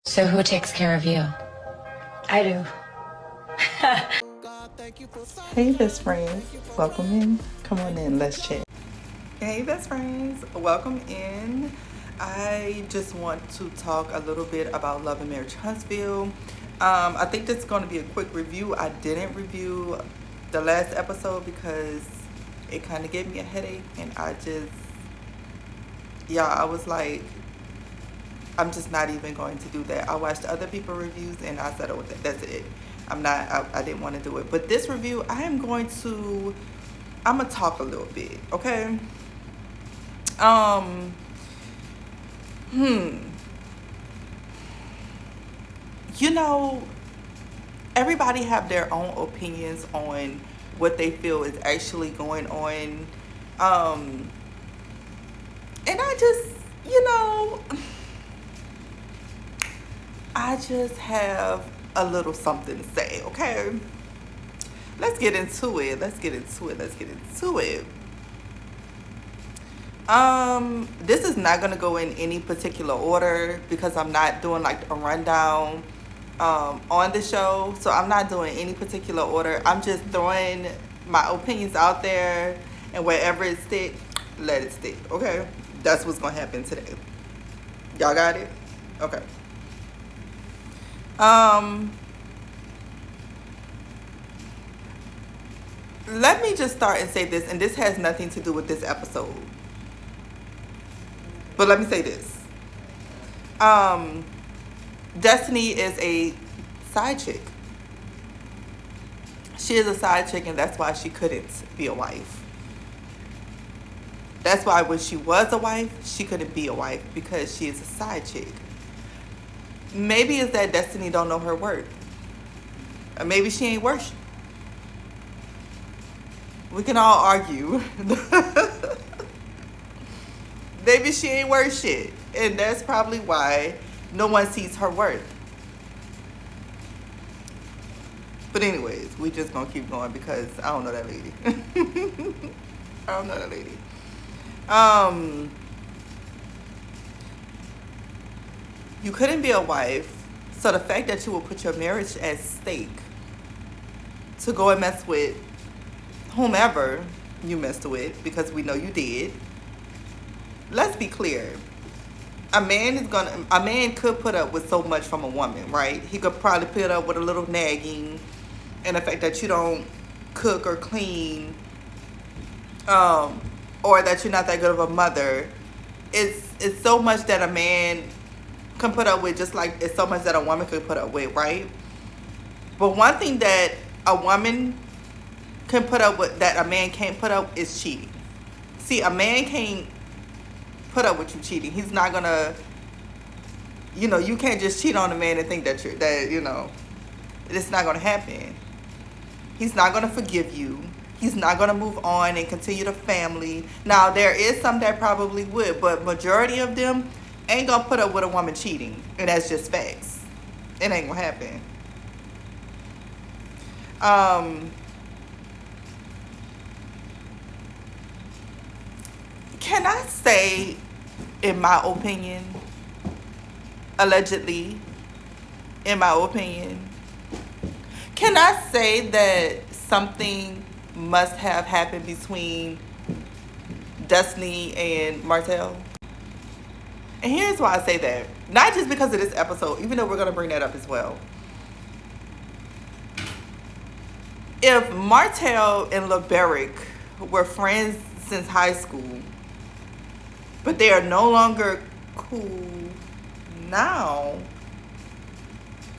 So who takes care of you? I do. Hey best friends, welcome in. Come on in, let's chat. Hey best friends, welcome in. I just want to talk a little bit about Love and Marriage Huntsville. I think this is going to be a quick review. I didn't review the last episode because it kind of gave me a headache, and I was like, I'm just not even going to do that. I watched other people's reviews and I said, oh, that's it. I didn't want to do it. But this review, I'm going to talk a little bit, okay? You know, everybody have their own opinions on what they feel is actually going on. And I just have a little something to say, okay? Let's get into it. This is not gonna go in any particular order because I'm not doing like a rundown on the show. So I'm not doing any particular order. I'm just throwing my opinions out there, and wherever it stick, let it stick, okay? That's what's gonna happen today. Y'all got it? Okay. Let me just start and say this, and this has nothing to do with this episode. But let me say this. Destiny is a side chick. She is a side chick, and that's why she couldn't be a wife. That's why when she was a wife, she couldn't be a wife, because she is a side chick. Maybe it's that Destiny don't know her worth. Or maybe she ain't worth. We can all argue. Maybe she ain't worth shit. And that's probably why no one sees her worth. But anyways, we just gonna keep going because I don't know that lady. You couldn't be a wife, so the fact that you will put your marriage at stake to go and mess with whomever you messed with, because we know you did. Let's be clear. A man could put up with so much from a woman, right? He could probably put up with a little nagging and the fact that you don't cook or clean, or that you're not that good of a mother. It's so much that a man can put up with, just like it's so much that a woman could put up with, right? But one thing that a woman can put up with that a man can't put up is cheating. See, a man can't put up with you cheating. He's not gonna, you can't just cheat on a man and think that it's not gonna happen. He's not gonna forgive you. He's not gonna move on and continue the family. Now, there is some that probably would, but majority of them ain't gonna put up with a woman cheating, and that's just facts. It ain't gonna happen. Can I say, in my opinion, allegedly, in my opinion, can I say that something must have happened between Destiny and Martell? And here's why I say that. Not just because of this episode, even though we're going to bring that up as well. If Martell and LeBerick were friends since high school, but they are no longer cool now,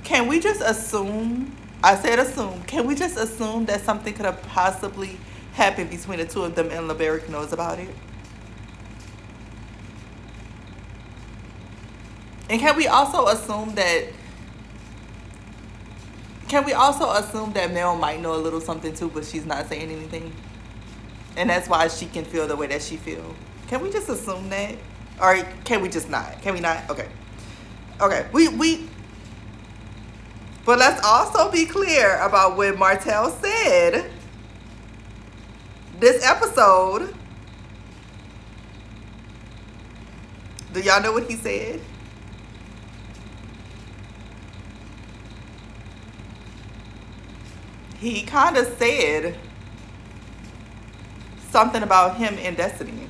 can we just assume, I said assume, can we just assume that something could have possibly happened between the two of them and LeBerick knows about it? And can we also assume that Mel might know a little something too, but she's not saying anything? And that's why she can feel the way that she feels. Can we just assume that? Or can we just not? Can we not? Okay. But let's also be clear about what Martell said this episode. Do y'all know what he said? he kind of said something about him and Destiny.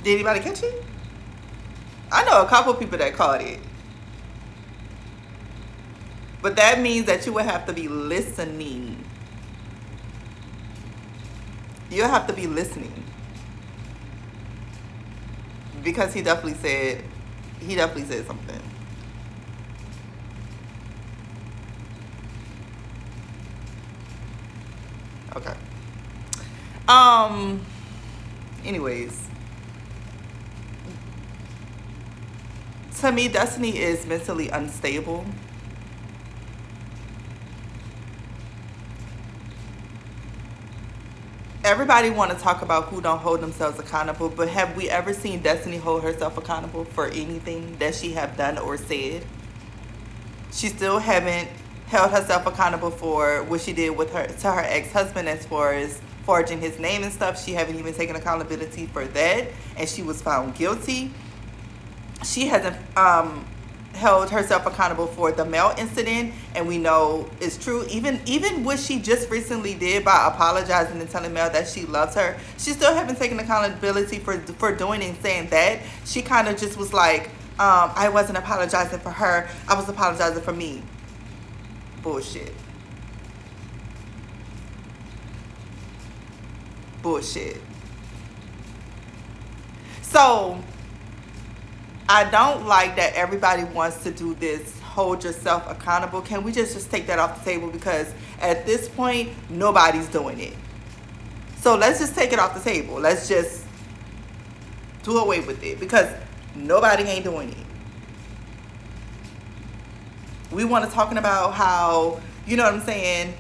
Did anybody catch it? I know a couple people that caught it. But that means that you would have to be listening. You'll have to be listening. Because he definitely said something. Okay. Anyways. To me, Destiny is mentally unstable. Everybody want to talk about who don't hold themselves accountable, but have we ever seen Destiny hold herself accountable for anything that she have done or said? She still haven't held herself accountable for what she did with her ex-husband as far as forging his name and stuff. She haven't even taken accountability for that, and she was found guilty. She hasn't held herself accountable for the Mel incident, and we know it's true. Even what she just recently did by apologizing and telling Mel that she loves her, she still haven't taken accountability for doing and saying that. She kind of just was like, I wasn't apologizing for her, I was apologizing for me. Bullshit. So I don't like that everybody wants to do this hold yourself accountable. Can we just take that off the table? Because at this point, nobody's doing it. So let's just take it off the table. Let's just do away with it, because nobody ain't doing it. We want to talking about how, you know what I'm saying?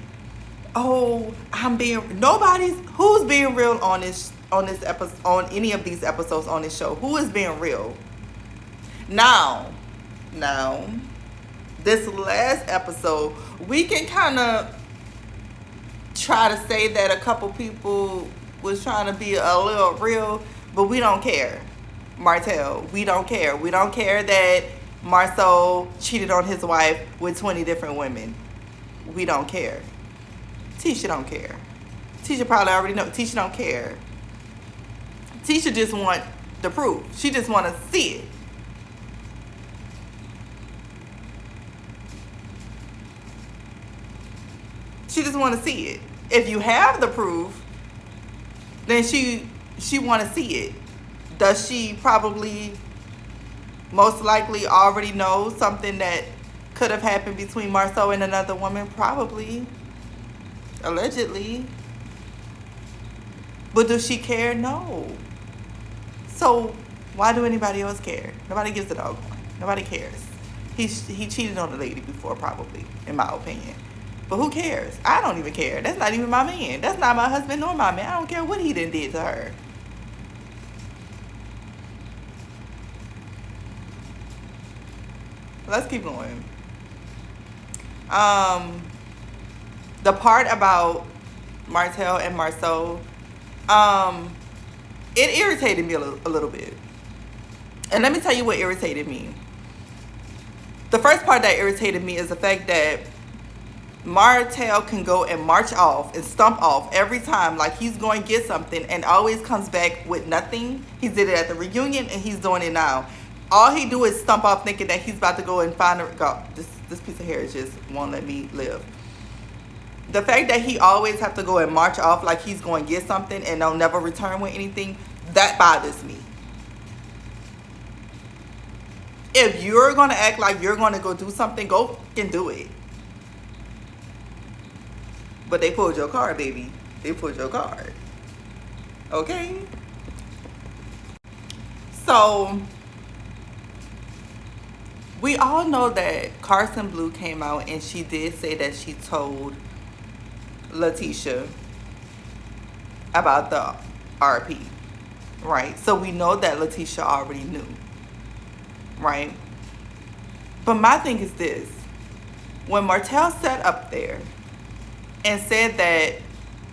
Oh, who's being real on this episode, on any of these episodes on this show? Who is being real? Now, this last episode, we can kind of try to say that a couple people was trying to be a little real, but we don't care. Martell, we don't care. We don't care that Marsau cheated on his wife with 20 different women. We don't care. Tisha don't care. Tisha probably already know. Tisha don't care. Tisha just want the proof. She just want to see it. She just want to see it. If you have the proof, then she want to see it. Does she probably most likely already know something that could have happened between Marsau and another woman? Probably. Allegedly. But does she care? No. So why do anybody else care? Nobody gives a dog one. Nobody cares. He cheated on a lady before, probably, in my opinion. But who cares? I don't even care. That's not even my man. That's not my husband nor my man. I don't care what he done did to her. Let's keep going. The part about Martell and Marsau, it irritated me a little bit. And let me tell you what irritated me. The first part that irritated me is the fact that Martell can go and march off and stomp off every time like he's going to get something, and always comes back with nothing. He did it at the reunion, and he's doing it now. All he do is stomp off thinking that he's about to go and find her. God, this piece of hair just won't let me live. The fact that he always have to go and march off like he's going to get something and don't never return with anything, that bothers me. If you're going to act like you're going to go do something, go fucking do it. But they pulled your card, baby. They pulled your card. Okay? So, we all know that Carson Blue came out and she did say that she told Letitia about the RP. Right? So, we know that Letitia already knew. Right? But my thing is this. When Martell sat up there and said that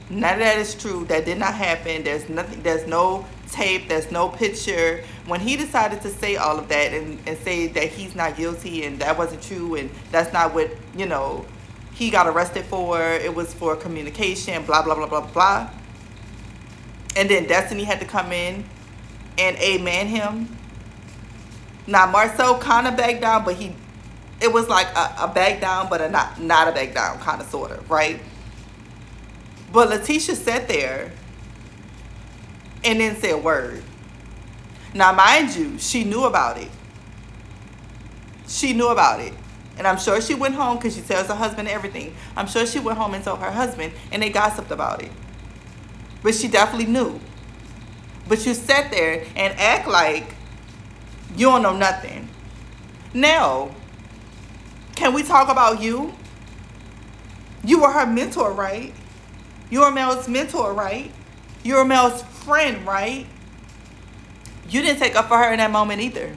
none of that is true, that did not happen, there's no tape. There's no picture. When he decided to say all of that and say that he's not guilty and that wasn't true and that's not what, he got arrested for. It was for communication, blah, blah, blah, blah, blah. And then Destiny had to come in and amen him. Now, Marsau kind of backed down, but it was like a back down, but a not a back down, kind of, sort of, right? But Letitia sat there and didn't say a word. Now, mind you, she knew about it. She knew about it. And I'm sure she went home, because she tells her husband everything. I'm sure she went home and told her husband, and they gossiped about it. But she definitely knew. But you sat there and act like you don't know nothing. Now, can we talk about you? You were her mentor, right? You were Mel's mentor, right? You were Mel's friend, right? You didn't take up for her in that moment either.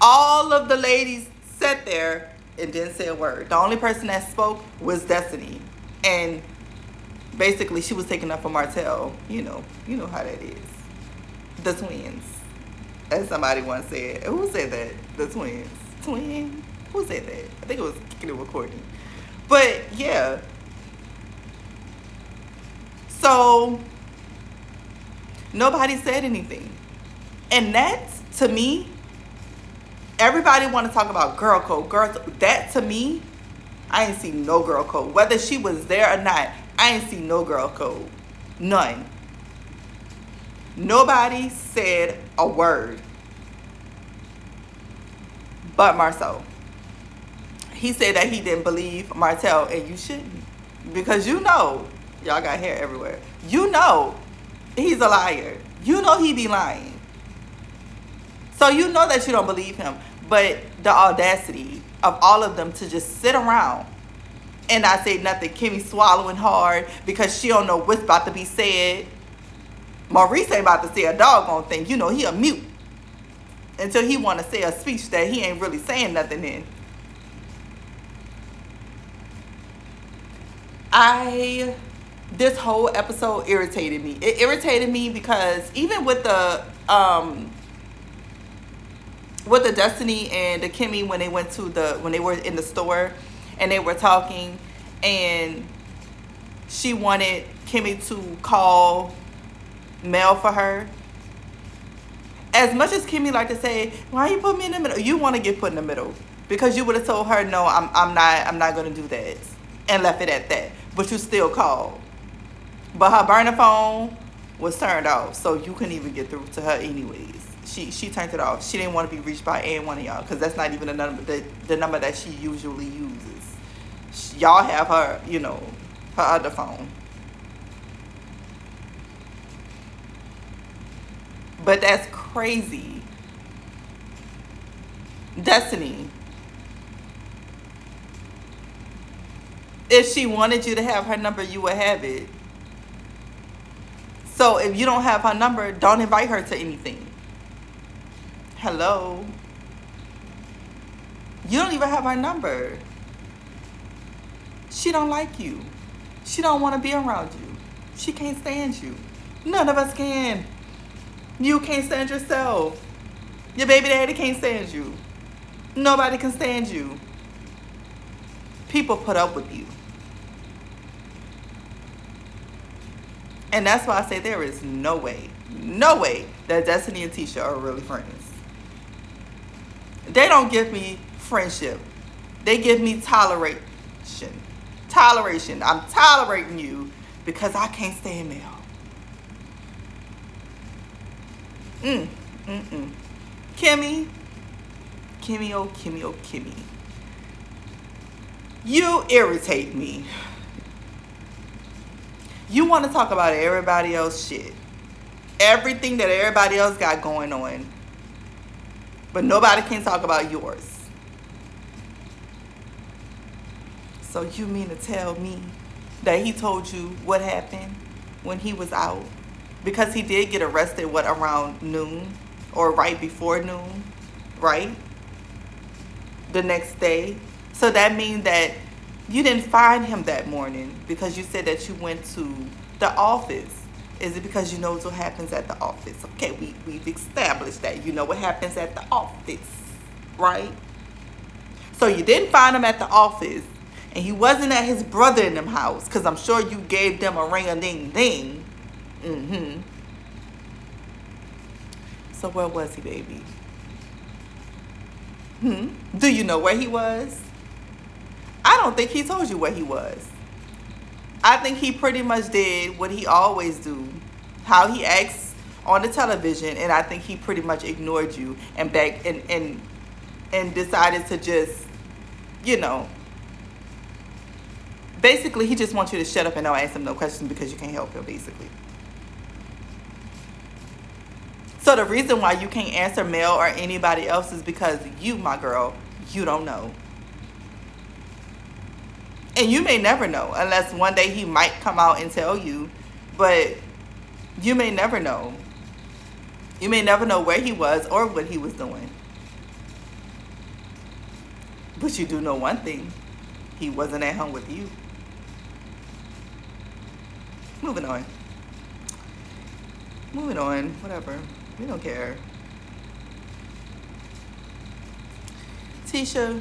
All of the ladies sat there and didn't say a word. The only person that spoke was Destiny. And basically she was taking up for Martell. You know how that is. The twins. As somebody once said. Who said that? The twins. Twin? Who said that? I think it was Kicking It with Courtney. But yeah. So nobody said anything. And that, to me, everybody want to talk about girl code. That, to me, I ain't see no girl code. Whether she was there or not, I ain't see no girl code. None. Nobody said a word. But Marsau. He said that he didn't believe Martell, and you shouldn't. Because y'all got hair everywhere. He's a liar. He be lying. So that you don't believe him. But the audacity of all of them to just sit around and not say nothing. Kimmy swallowing hard because she don't know what's about to be said. Maurice ain't about to say a doggone thing. He a mute. Until he want to say a speech that he ain't really saying nothing in. This whole episode irritated me. It irritated me because even with the Destiny and the Kimmy, when they were in the store and they were talking, and she wanted Kimmy to call Mel for her. As much as Kimmy like to say, why you put me in the middle? You want to get put in the middle because you would have told her, no, I'm not going to do that, and left it at that. But you still called. But her burner phone was turned off, so you couldn't even get through to her anyways. She turned it off. She didn't want to be reached by any one of y'all because that's not even the number that she usually uses. Y'all have her, her other phone. But that's crazy. Destiny. If she wanted you to have her number, you would have it. So if you don't have her number, don't invite her to anything. Hello? You don't even have her number. She don't like you. She don't want to be around you. She can't stand you. None of us can. You can't stand yourself. Your baby daddy can't stand you. Nobody can stand you. People put up with you. And that's why I say there is no way that Destiny and Tisha are really friends. They don't give me friendship. They give me toleration. Toleration. I'm tolerating you because I can't stand Mel. Kimmy, oh Kimmy. You irritate me. You want to talk about everybody else shit. Everything that everybody else got going on. But nobody can talk about yours. So you mean to tell me that he told you what happened when he was out? Because he did get arrested, around noon? Or right before noon? Right? The next day. So that means that you didn't find him that morning because you said that you went to the office. Is it because you know what happens at the office? Okay, we've established that. You know what happens at the office, right? So you didn't find him at the office, and he wasn't at his brother in them house, because I'm sure you gave them a ring-a-ding-ding. Mm-hmm. So where was he, baby? Do you know where he was? I don't think he told you where he was. I think he pretty much did what he always do, how he acts on the television, and I think he pretty much ignored you and begged and decided to just, basically he just wants you to shut up and don't ask him no questions because you can't help him, basically. So the reason why you can't answer Mel or anybody else is because you, my girl, you don't know. And you may never know unless one day he might come out and tell you. But you may never know. You may never know where he was or what he was doing. But you do know one thing. He wasn't at home with you. Moving on. Whatever. We don't care. Tisha,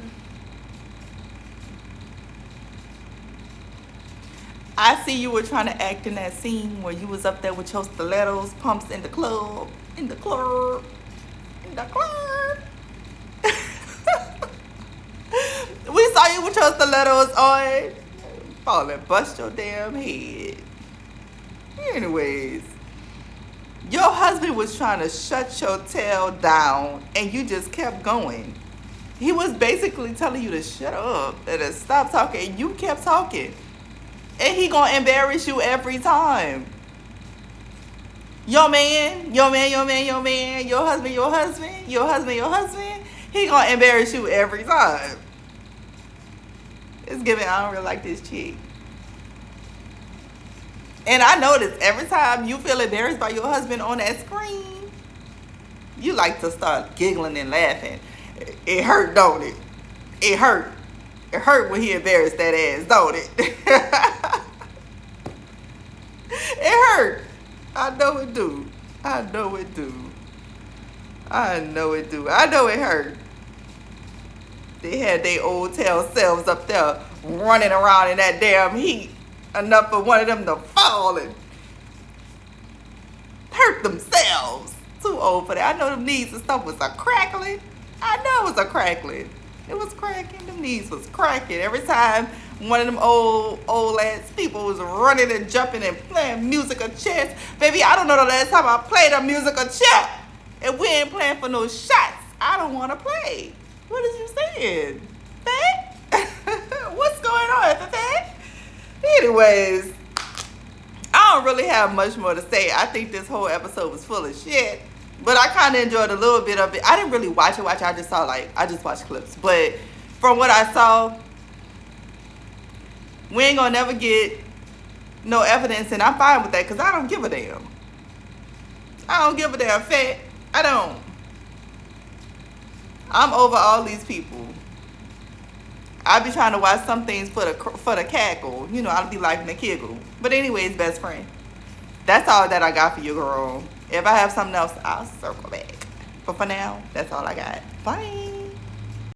I see you were trying to act in that scene where you was up there with your stilettos, pumps in the club. We saw you with your stilettos on. Fall and bust your damn head. Anyways, your husband was trying to shut your tail down and you just kept going. He was basically telling you to shut up and to stop talking, and you kept talking. And he gonna embarrass you every time. Your husband, he gonna embarrass you every time. It's giving, I don't really like this chick. And I notice every time you feel embarrassed by your husband on that screen, you like to start giggling and laughing. It hurt, don't it? It hurt. It hurt when he embarrassed that ass, don't it? It hurt. I know it do. I know it hurt. They had their old tail selves up there running around in that damn heat. Enough for one of them to fall and hurt themselves. Too old for that. I know them knees and stuff was a crackling. I know it was a crackling. It was cracking. Them knees was cracking. Every time one of them old ass people was running and jumping and playing musical chairs. Baby, I don't know the last time I played a musical chair. And we ain't playing for no shots. I don't want to play. What is you saying? Fat? What's going on, Fat? Anyways, I don't really have much more to say. I think this whole episode was full of shit. But I kind of enjoyed a little bit of it. I didn't really watch it. I just saw, I just watched clips. But from what I saw, we ain't gonna never get no evidence. And I'm fine with that because I don't give a damn. I don't give a damn, Fat. I don't. I'm over all these people. I be trying to watch some things for the cackle. I'll be liking the giggle. But anyways, best friend, that's all that I got for you, girl. If I have something else, I'll circle back. But for now, that's all I got. Bye.